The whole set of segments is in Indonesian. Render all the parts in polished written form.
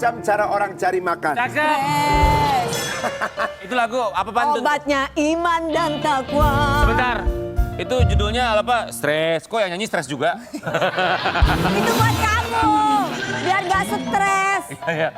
macam cara orang cari makan. Cakep. Itu lagu apa pantun? Obatnya iman dan takwa. Sebentar. Itu judulnya apa? Stres. Kok yang nyanyi stres juga? Itu buat kamu. Biar gak stres.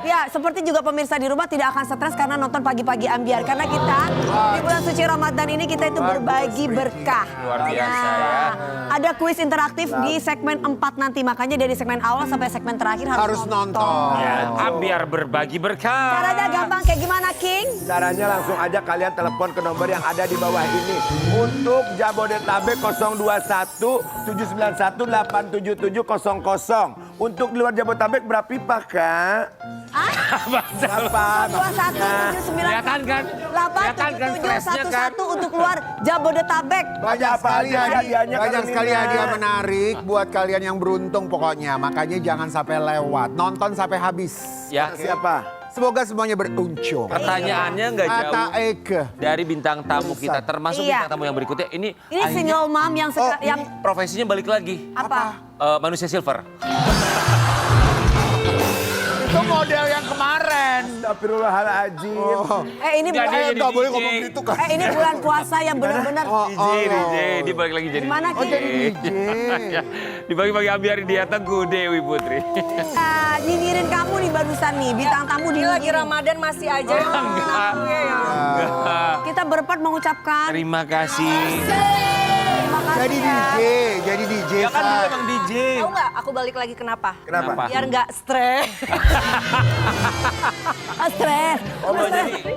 Ya, seperti juga pemirsa di rumah tidak akan stres karena nonton Pagi-Pagi Ambiar. Karena kita di bulan suci Ramadan ini kita itu berbagi berkah. Luar biasa ya. Ada kuis interaktif di segmen 4 nanti. Makanya dari segmen awal sampai segmen terakhir harus nonton. Ya, Ambiar berbagi berkah. Caranya gampang kayak gimana, King? Caranya langsung aja kalian telepon ke nomor yang ada di bawah ini. Untuk Jabodetabek 021 791 87700. Untuk di luar Jabodetabek berapa pipa, Kak? Berapa? 21 Kelihatan kan? 877 untuk keluar Jabodetabek. Banyak sekali hadiahnya banyak kali sekali ini, hadiah Nak. menarik buat kalian yang beruntung pokoknya. Makanya jangan sampai lewat. Nonton sampai habis. Ya, Siapa? Semoga semuanya beruntung. pertanyaannya nggak Kata jauh Eke. dari bintang tamu kita, termasuk Iya. bintang tamu yang berikutnya. Ini Single mom yang yang profesinya balik lagi. apa? Manusia silver. Itu model yang kemarin. Astagfirullahaladzim. Ini Nggak, bulan, dia jadi Nggak boleh DJ. ngomong gitu kan. ini bulan puasa yang benar-benar. DJ, dia balik lagi jadi. Gimana, Ki? jadi DJ. Di pagi-pagi Ambiar di atas gue Dewi Putri. Nyinyirin kamu nih barusan nih, bintang tamu di Lagi Ramadan masih aja. Enggak. Kita berempat mengucapkan Terima kasih. terima kasih Jadi ya. DJ, jadi DJ. Ya kan Say. dia emang DJ. Tahu nggak? Aku balik lagi kenapa? Kenapa? Biar nggak stres. Stres.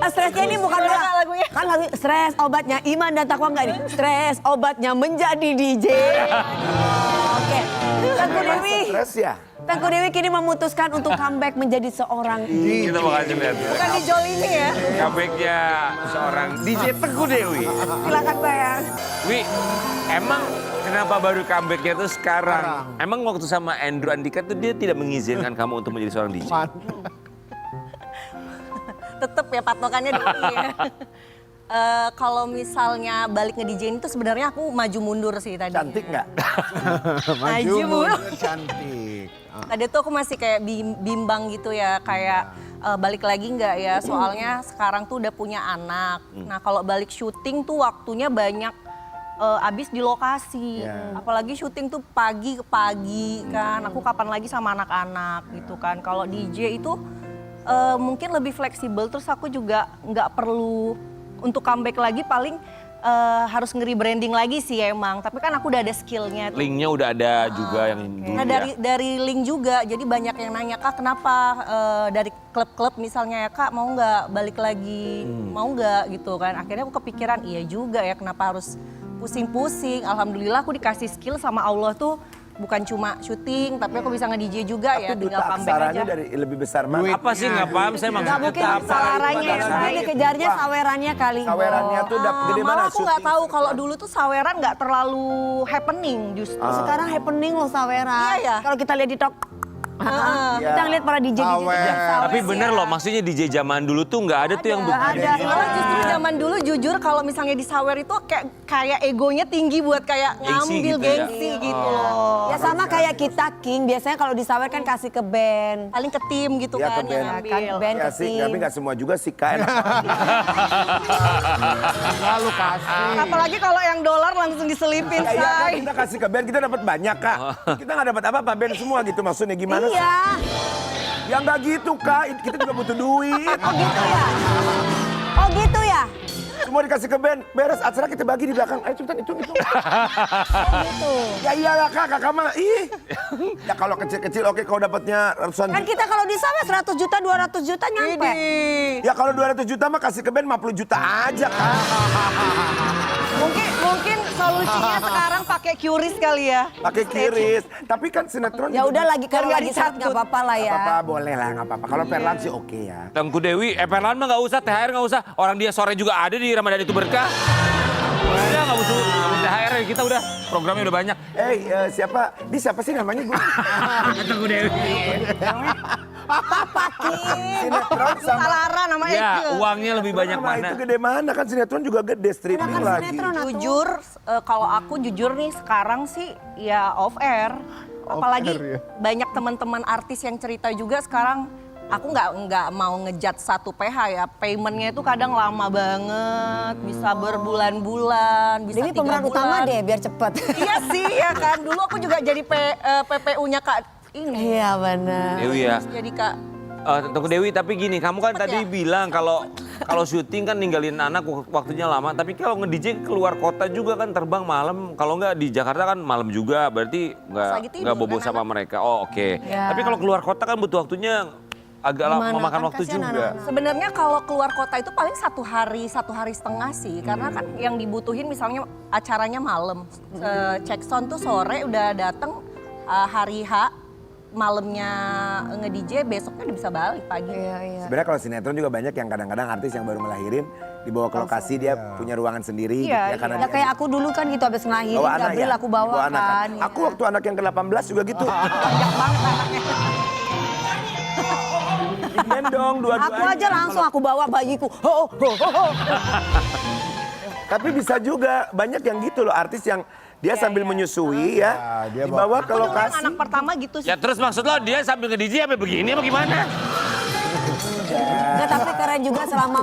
Stresnya ini bukan Gimana, Kak, lagunya? kan lagu stres obatnya iman dan takwa enggak nih? Stres obatnya menjadi DJ. Oke. Tengku Dewi. Stres ya? Tengku Dewi kini memutuskan untuk comeback menjadi seorang Kita bakal lihat ya. Bukan dijolimi ya. Comebacknya seorang DJ Teguh Dewi. silakan bayar. Wi, emang kenapa baru comebacknya tuh sekarang? Emang waktu sama Andrew Andika tuh dia tidak mengizinkan kamu untuk menjadi seorang DJ? Tetep ya patokannya dulu ya. Kalau misalnya balik nge-DJ itu sebenarnya aku maju mundur sih tadi. Cantik nggak? Maju mundur. cantik. Tadi tuh aku masih kayak bimbang gitu ya, kayak balik lagi nggak ya, soalnya sekarang tuh udah punya anak. Nah kalau balik syuting tuh waktunya banyak abis di lokasi. Apalagi syuting tuh pagi ke pagi kan, aku kapan lagi sama anak-anak gitu kan. Kalau DJ itu mungkin lebih fleksibel, terus aku juga nggak perlu untuk comeback lagi paling harus nge-rebranding lagi sih emang. Tapi kan aku udah ada skillnya. Linknya udah ada juga yang dulu Nah ya. dari link juga, jadi banyak yang nanya, Kak kenapa dari klub-klub misalnya ya Kak mau nggak balik lagi, mau nggak gitu kan. Akhirnya aku kepikiran iya juga ya kenapa harus pusing-pusing. Alhamdulillah aku dikasih skill sama Allah tuh bukan cuma syuting, tapi aku bisa nge-DJ juga ya, Tapi tinggal duta comeback aksaranya aja. dari lebih besar mana? Apa sih nggak paham saya Gak maksudnya mungkin apa? sawerannya ya, Sawerannya. tapi dikejarnya sawerannya kali. Sawerannya tuh gede mana? Malah aku nggak syuting? tahu kalau dulu tuh saweran nggak terlalu happening justru. Sekarang happening loh saweran. Iya ya? Kalau kita lihat di top. Kita ngeliat para DJ Sawer. Tapi bener loh, maksudnya DJ zaman dulu tuh nggak ada tuh yang Nggak begini. ada. Malah justru zaman dulu jujur kalau misalnya di sawer itu kayak egonya tinggi buat kayak Gengsi ngambil gitu ya? gengsi gitu loh. Ya sama kayak kita King, biasanya kalau di sawer kan kasih ke band. Paling ke tim gitu Iya, kan ke yang band. ngambil. Kan band Ya ke sih, tim. tapi nggak semua juga sih Kak. Lalu kasih. Apalagi kalau yang dolar langsung diselipin, Iya kan say. kita kasih ke band kita dapat banyak Kak. Kita nggak dapat apa-apa band semua gitu maksudnya gimana sih? Iya. Ya nggak gitu Kak, kita juga butuh duit. Oh gitu ya? Oh gitu ya? Semua dikasih ke band, beres acara kita bagi di belakang. Ayo cepetan hitung. Oh gitu. Ya iyalah Kak, kakak mah ih. Ya kalau kecil-kecil oke kalau dapatnya ratusan Kan juta. kita kalau di sawer 100 juta, 200 juta nyampe. Ya kalau 200 juta mah kasih ke band 50 juta aja Kak. Mungkin solusinya sekarang pakai QRIS kali ya. Pakai kiris. Tapi kan sinetron Ya juga udah lagi kalau Biar lagi nggak sehat nggak dicatut. apa-apa lah nggak ya. apa-apa, boleh lah nggak apa-apa. Kalau Perlan sih oke ya. Tengku Dewi, Perlan mah nggak usah, THR nggak usah. Orang dia sore juga ada di Ramadan itu berkah. Udah nggak usah THR kita udah programnya udah banyak. Siapa? Di siapa sih namanya gue? Tengku Dewi. Apa King? Sinetron sama Salara nama Ya Eke. uangnya lebih banyak Nama mana? itu gede mana kan sinetron juga gede streaming Kan lagi. sinetron atuh. Jujur, kalau aku jujur nih sekarang sih ya off air. Apalagi air, ya. banyak teman-teman artis yang cerita juga sekarang aku nggak mau ngejat satu PH ya. Paymentnya itu kadang lama banget, bisa berbulan-bulan, bisa Dewi 3 pemeran bulan. utama deh biar cepet. Iya sih ya kan. Dulu aku juga jadi PPU-nya Kak ini. Iya benar. Dewi ya. Jadi Kak, Tunggu Dewi, tapi gini, kamu kan tadi ya? bilang kalau syuting kan ninggalin anak waktunya lama, tapi kalau nge-DJ keluar kota juga kan terbang malam, kalau nggak di Jakarta kan malam juga, berarti lagi tidur nggak bobo kan sama mereka. Oh oke. Ya. Tapi kalau keluar kota kan butuh waktunya agak Gimana? memakan Kan waktu kasihan juga. anak-anak. sebenarnya kalau keluar kota itu paling 1 hari setengah sih. Karena kan yang dibutuhin misalnya acaranya malam. Cek sound tuh sore udah dateng hari H, malamnya nge-DJ, besoknya udah bisa balik pagi. Iya, iya. Sebenarnya kalau sinetron juga banyak yang kadang-kadang artis yang baru ngelahirin dibawa ke lokasi dia punya ruangan sendiri. Iya, karena Ya dia kayak aku dulu kan gitu habis ngelahirin bawa anak Gabriel ya? aku bawa anak kan. Aku waktu anak yang ke-18 juga gitu. Banyak banget anaknya. Gendong dua-duanya. Aku aja langsung aku bawa bayiku. Ho, ho, ho, ho. Tapi bisa juga banyak yang gitu loh, artis yang dia sambil menyusui ya, dia dibawa ke Aku dulu yang lokasi. anak pertama gitu sih. Ya terus maksud lo dia sambil nge-DJ apa begini apa gimana? Enggak, tapi keren juga selama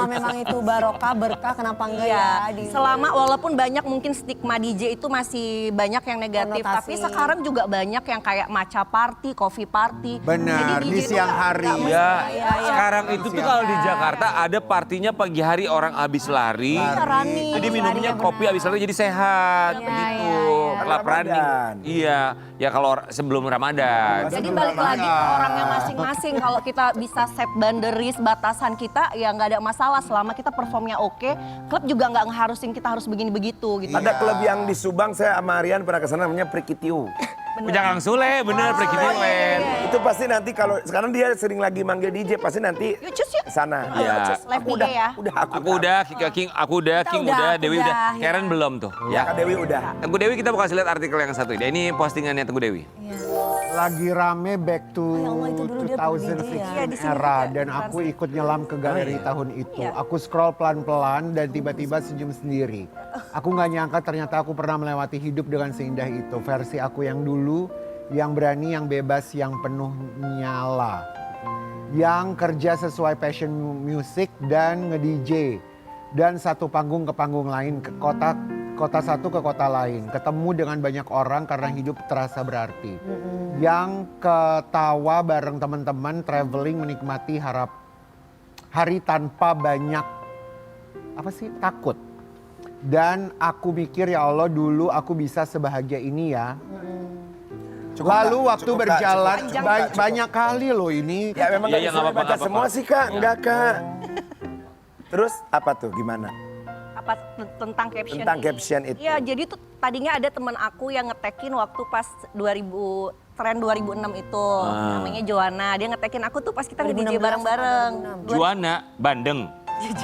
memang itu barokah berkah kenapa enggak ya? Iya, selama walaupun banyak mungkin stigma DJ itu masih banyak yang negatif, Konotasi. tapi sekarang juga banyak yang kayak matcha party, coffee party. Benar, Jadi di DJ itu siang nggak hari. mesti- Ya, iya. sekarang itu tuh kalau di Jakarta ada partinya pagi hari orang habis lari. Rani. Jadi minumnya kopi habis lari jadi sehat gitu. Kelap running. Ramadan. Iya, ya kalau sebelum Ramadan. Jadi balik lagi ke orangnya masing-masing. Kalau kita bisa set boundaries, batasan kita ya nggak ada masalah. Selama kita performnya oke, klub juga nggak ngeharusin kita harus begini begitu gitu. Ada klub yang di Subang, saya sama Rian pernah kesana namanya Prikitiu. Jangan Sule, bener pergi Land. Itu pasti nanti kalau sekarang dia sering lagi manggil DJ, pasti nanti Yuk cus yuk. sana. Iya. Cus, live Aku DJ ya. Udah Aku udah, King udah, Kita King udah, udah, aku Dewi udah, udah. ya. Karen belum tuh. Ya, Kak Dewi udah. Tengku Dewi kita mau kasih lihat artikel yang satu ini. Ini postingannya Tengku Dewi. Lagi rame back to Ya Allah, itu dulu dia 2016 DJ ya. Iya, di sini era juga, dan di aku Trans. ikut nyelam ke galeri tahun itu. Iya. Aku scroll pelan-pelan dan tiba-tiba senyum sendiri. Aku nggak nyangka ternyata aku pernah melewati hidup dengan seindah itu. Versi aku yang dulu, yang berani, yang bebas, yang penuh nyala. Yang kerja sesuai passion music dan nge-DJ. Dan satu panggung ke panggung lain, ke kota satu ke kota lain. Ketemu dengan banyak orang karena hidup terasa berarti. Yang ketawa bareng teman-teman, traveling, menikmati hari tanpa banyak takut. Dan aku mikir ya Allah dulu aku bisa sebahagia ini ya. Cukup, Lalu Kak? waktu Cukup, Kak? berjalan Cukup, Kak? Cukup. banyak kali loh ini. Ya memang Iya, nggak iya, bisa nggak apa-apa, baca nggak semua apa-apa. sih Kak, Iya. enggak Kak. Terus apa tuh, gimana? Apa tentang caption Tentang ini? caption itu. Iya, jadi tuh tadinya ada teman aku yang ngetekin waktu pas 2000 tren 2006 itu. Namanya Joanna. Dia ngetekin aku tuh pas kita nge-DJ 2016 bareng-bareng. Juana, Bandeng.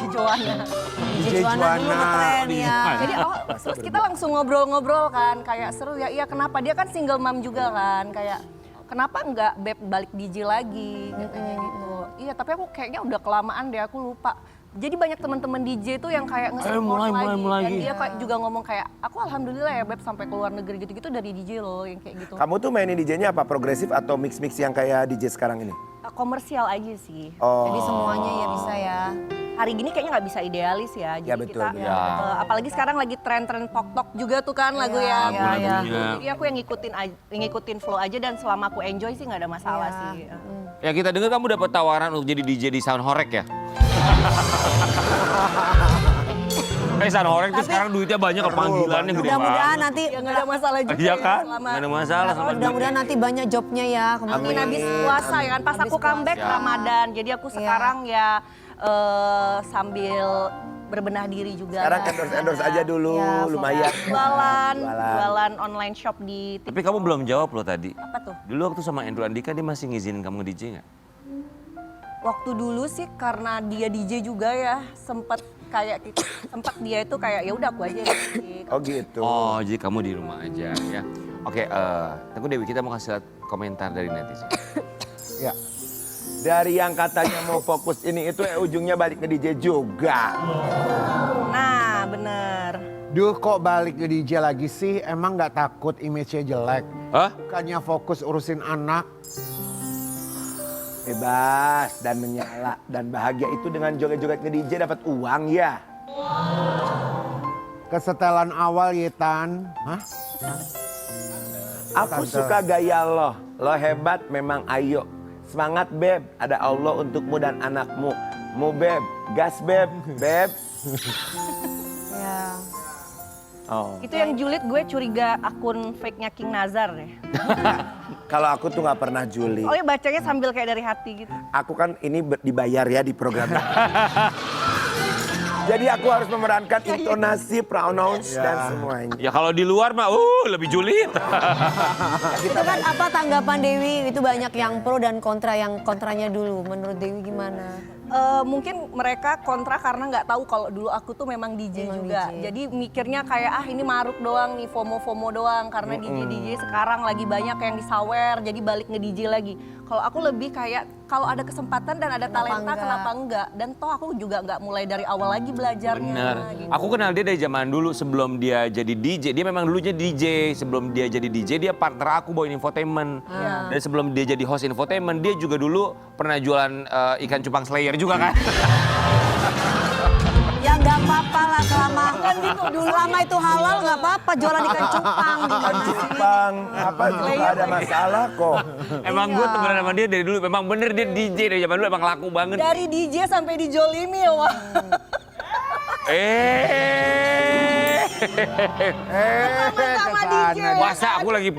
Joanna. DJ Juana dulu ngetren ya. Jadi terus kita langsung ngobrol-ngobrol kan, kayak seru ya. Iya, kenapa dia kan single mom juga kan, kayak kenapa enggak Beb balik DJ lagi katanya gitu. Iya, tapi aku kayaknya udah kelamaan deh, aku lupa. Jadi banyak teman-teman DJ tuh yang kayak nge-support mulai. Dan dia kayak juga ngomong kayak, aku alhamdulillah ya Beb sampai ke luar negeri gitu-gitu dari DJ loh yang kayak gitu. Kamu tuh mainin DJ-nya apa? Progresif atau mix-mix yang kayak DJ sekarang ini? Komersial aja sih. Oh. Jadi semuanya ya bisa ya. Hari gini kayaknya nggak bisa idealis ya. Jadi Ya, betul. kita, Ya. apalagi sekarang lagi tren-tren tok-tok juga tuh kan lagu ya. Lagu-lagunya. Jadi aku yang ngikutin flow aja dan selama aku enjoy sih nggak ada masalah sih. Ya kita dengar kamu dapat tawaran untuk jadi DJ di Sound Horek ya? Sound Horek tuh sekarang duitnya banyak, panggilannya gede Mudah-mudahan banget. nanti Ya nggak ada masalah juga Iya ya kan? selama. Nggak ada masalah sama duit. mudah-mudahan nanti banyak jobnya ya. Amin habis puasa ya kan. Pas Habis aku comeback puasa. Ramadan. Jadi aku sekarang ya sambil berbenah diri juga. Sekarang endorse aja dulu, Ya, lumayan. Jualan online shop di Tapi kamu belum jawab loh tadi. apa tuh? Dulu waktu sama Andrew Andika dia masih ngizinin kamu nge-DJ nggak? Waktu dulu sih karena dia DJ juga ya, sempat dia itu kayak ya udah aku aja yang DJ. Oh gitu. Oh, jadi kamu di rumah aja ya. Oke, Tengku Dewi kita mau kasih lihat komentar dari netizen. Ya. Dari yang katanya mau fokus ini itu ujungnya balik ke DJ juga. Nah, bener. Duh kok balik ke DJ lagi sih? Emang nggak takut image-nya jelek? Hah? Bukannya fokus urusin anak. Bebas dan menyala dan bahagia itu dengan joget-joget nge-DJ dapat uang ya. Kesetelan awal Yetan. Hah? Aku Tante. suka gaya lo. Lo hebat memang ayo. Semangat beb, ada Allah untukmu dan anakmu. Mu beb, gas beb, beb. Ya. Oh. Itu yang julid gue curiga akun fake-nya King Nazar deh. Kalau aku tuh nggak pernah Juli. Soalnya bacanya sambil kayak dari hati gitu. Aku kan ini dibayar ya di program ini. Jadi aku harus memerankan intonasi, pronounce dan semuanya. Ya kalau di luar mah, lebih julid. Itu kan apa tanggapan Dewi? Itu banyak yang pro dan kontra. Yang kontranya dulu, menurut Dewi gimana? Mungkin mereka kontra karena nggak tahu kalau dulu aku tuh memang DJ Memang juga. DJ. Jadi mikirnya kayak ini maruk doang nih, FOMO doang. Karena DJ sekarang lagi banyak yang disawer, jadi balik nge-DJ lagi. Kalau aku lebih kayak kalau ada kesempatan dan ada Kenapa talenta enggak? kenapa enggak? Dan toh aku juga nggak mulai dari awal lagi belajarnya. Bener. Gitu. Aku kenal dia dari zaman dulu sebelum dia jadi DJ. Dia memang dulunya DJ. Sebelum dia jadi DJ dia partner aku bawain infotainment. Dan sebelum dia jadi host infotainment dia juga dulu pernah jualan ikan cupang Slayer juga kan. Ya nggak apa-apa lah selama selama itu halal nggak apa-apa jualan ikan cupang gimana sih? Jepang, apa itu nggak ada masalah kok. Emang gue temenan sama dia dari dulu. Memang bener dia DJ dari zaman dulu emang laku banget. Dari DJ sampai dijolimi ya, Wak. Sama DJ. Puasa, aku lagi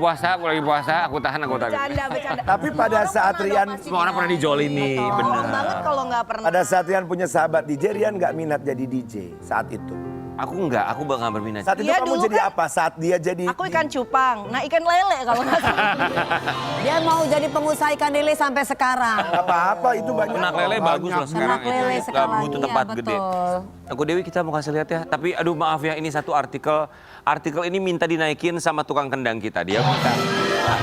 puasa, aku tahan. Bercanda. Tapi pada saat Rian, Semua orang pernah dijolimi, bener. Tolong banget kalau nggak pernah. pada saat Rian punya sahabat DJ, Rian nggak minat jadi DJ saat itu. Aku enggak, aku nggak berminat. Saat itu Iya, kamu dulu jadi kan apa? Saat dia jadi Aku ikan cupang, nah ikan lele kalau nggak salah. Dia mau jadi pengusaha ikan lele sampai sekarang. Nggak apa-apa itu banyak. Ternak lele bagus loh sekarang Ternak lele Nggak sekarang, butuh iya, tempat gede. betul. Aku Dewi kita mau kasih lihat ya. Tapi aduh maaf ya ini satu artikel ini minta dinaikin sama tukang kendang kita. Dia minta.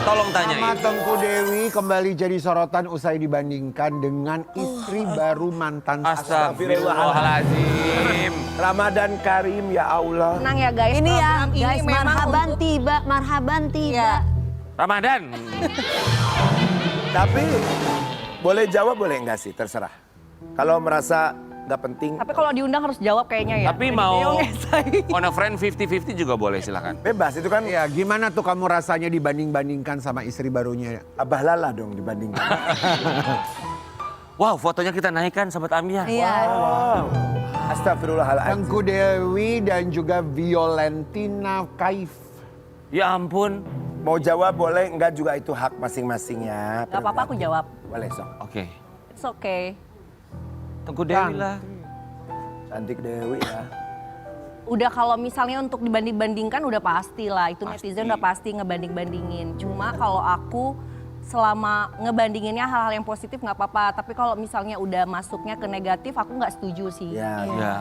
Tolong Nama tanyain. Tengku Dewi kembali jadi sorotan usai dibandingkan dengan istri baru mantan Astagfirullahaladzim. Ramadan Karim ya Allah. Tenang ya guys, Ini ya program ini guys, memang marhaban untuk- tiba, marhaban tiba. Iya. Ramadan. Tapi boleh jawab boleh enggak sih terserah. Kalau merasa nggak penting Tapi kalau diundang harus jawab kayaknya ya. Tapi Jadi mau Deong esai. on a friend 50-50 juga boleh silakan. bebas itu kan Ya, gimana tuh kamu rasanya dibanding-bandingkan sama istri barunya? Abah Lala dong dibandingkan. Wow fotonya kita naikkan Sobat Amia. Iya. Wow. Astagfirullahaladzim. Tengku Dewi dan juga Violentina Kaif. Ya ampun. Mau jawab boleh, enggak juga itu hak masing-masing ya. Gak apa-apa aku jawab. Boleh sok. Oke. It's okay. Tengku Dewi lah. Cantik Dewi ya. Udah kalau misalnya untuk dibanding-bandingkan udah pasti lah. Itu netizen udah pasti ngebanding-bandingin. Cuma kalau aku selama ngebandinginnya hal-hal yang positif nggak apa-apa. Tapi kalau misalnya udah masuknya ke negatif aku nggak setuju sih. Ya. Ya.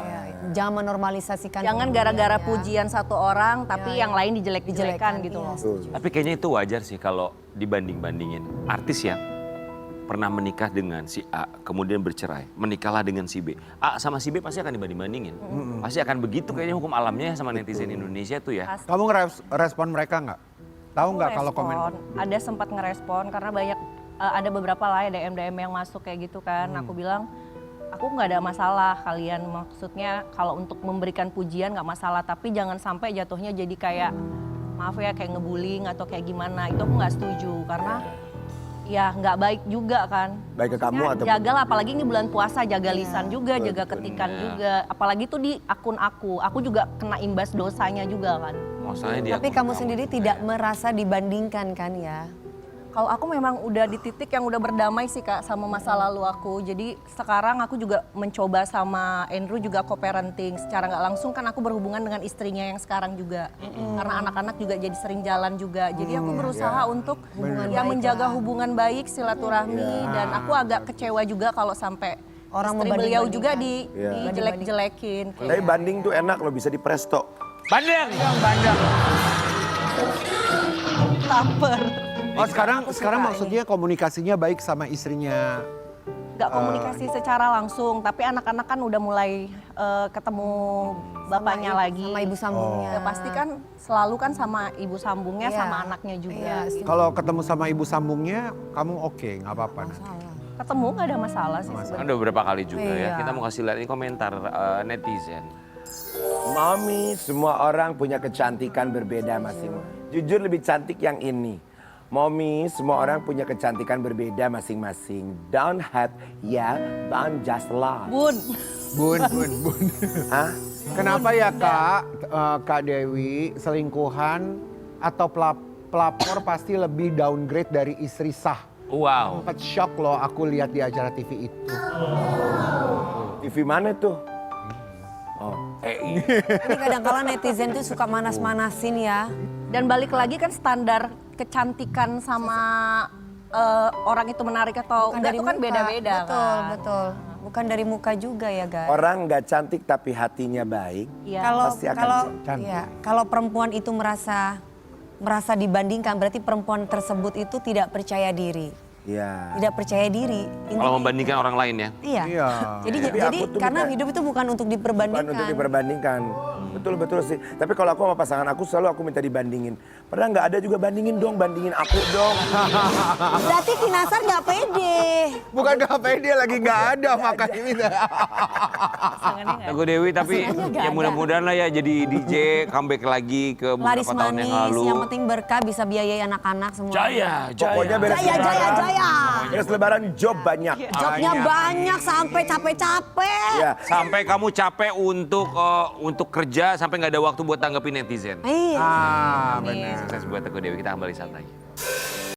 Jangan menormalisasikan. Jangan kemudian gara-gara ya. pujian satu orang tapi yang lain dijelek-jelekan gitu iya, loh. setuju. Tapi kayaknya itu wajar sih kalau dibanding-bandingin. Artis ya pernah menikah dengan si A, kemudian bercerai. Menikahlah dengan si B. A sama si B pasti akan dibanding-bandingin. Pasti akan begitu kayaknya hukum alamnya ya sama netizen Indonesia tuh ya. Kamu ngerespon mereka nggak? Tahu nggak kalau komen? Ada sempat ngerespon karena banyak ada beberapa lah ya DM yang masuk kayak gitu kan. Aku bilang aku nggak ada masalah kalian, maksudnya kalau untuk memberikan pujian nggak masalah, tapi jangan sampai jatuhnya jadi kayak maaf ya kayak ngebullying atau kayak gimana. Itu aku nggak setuju karena ya nggak baik juga kan. Baik ke kamu Maksudnya atau jaga lah, apalagi ini bulan puasa, jaga lisan juga, jaga ketikan Benar. juga. Apalagi tuh di akun aku juga kena imbas dosanya juga kan. Masalahnya dia Tapi kamu sendiri tidak merasa dibandingkan kan ya? Kalau aku memang udah di titik yang udah berdamai sih Kak sama masa lalu aku. Jadi sekarang aku juga mencoba sama Andrew juga co-parenting. Secara nggak langsung kan aku berhubungan dengan istrinya yang sekarang juga. Karena anak-anak juga jadi sering jalan juga. Jadi aku berusaha untuk ya menjaga hubungan baik, silaturahmi. Dan aku agak kecewa juga kalau sampai Orang istri beliau juga membanding-bandingkan. dijelek-jelekin. Tapi banding tuh enak loh, bisa di presto. Bandeng. Taper. Oh sekarang maksudnya komunikasinya baik sama istrinya. Nggak komunikasi secara langsung, tapi anak-anak kan udah mulai ketemu bapaknya lagi. Sama ibu sambungnya. Ya pasti kan selalu kan sama ibu sambungnya Iya. sama anaknya juga. Iya, Kalau ketemu sama ibu sambungnya, kamu oke, nggak apa-apa. Nah. ketemu nggak ada masalah sih sebenarnya. Kan udah beberapa kali juga ya. Iya. Kita mau kasih lihat ini komentar netizen. Mami, semua orang punya kecantikan berbeda masing-masing. Jujur lebih cantik yang ini. Mommy, semua orang punya kecantikan berbeda masing-masing. Don't hate, ya, don't just love. Bun. Bun. Hah? Kenapa ya Kak Dewi, selingkuhan atau pelapor pasti lebih downgrade dari istri sah? Wow. Sempat shock loh aku lihat di acara TV itu. TV mana tuh? Oh, Ini kadang-kala netizen tuh suka manas-manasin ya. Dan balik lagi kan standar kecantikan sama orang itu menarik atau Bukan enggak dari itu kan muka. beda-beda Betul, kan. betul. Bukan dari muka juga ya, guys. orang nggak cantik tapi hatinya baik. Iya. Pasti akan cantik. ya, kalau perempuan itu merasa dibandingkan, berarti perempuan tersebut itu tidak percaya diri. Ya. Tidak percaya diri. Kalau membandingkan orang lain ya. Iya. Iya. Jadi Tapi jadi aku tuh karena minta- hidup itu bukan untuk Bukan diperbandingkan. untuk diperbandingkan. Betul sih. Tapi kalau aku sama pasangan aku selalu aku minta dibandingin. Pernah nggak ada juga bandingin dong, bandingin aku dong. Berarti Kinasar nggak pede. Bukan KPI dia lagi nggak ada makanya minta. Pasangannya nggak Teguh Dewi tapi Pasangannya nggak ya ada. mudah-mudahan lah ya jadi DJ comeback lagi ke Laris beberapa tahun yang manis, lalu. yang penting berkah bisa biayai anak-anak semua. Jaya. Pokoknya beres Jaya, jaya, lebaran. jaya. Beres lebaran job banyak. Jobnya banyak sampai capek-capek. Ya. Sampai kamu capek untuk kerja sampai nggak ada waktu buat tanggepin netizen. Iya. Ah, benar. Sukses buat Teguh Dewi, kita kembali saat lagi.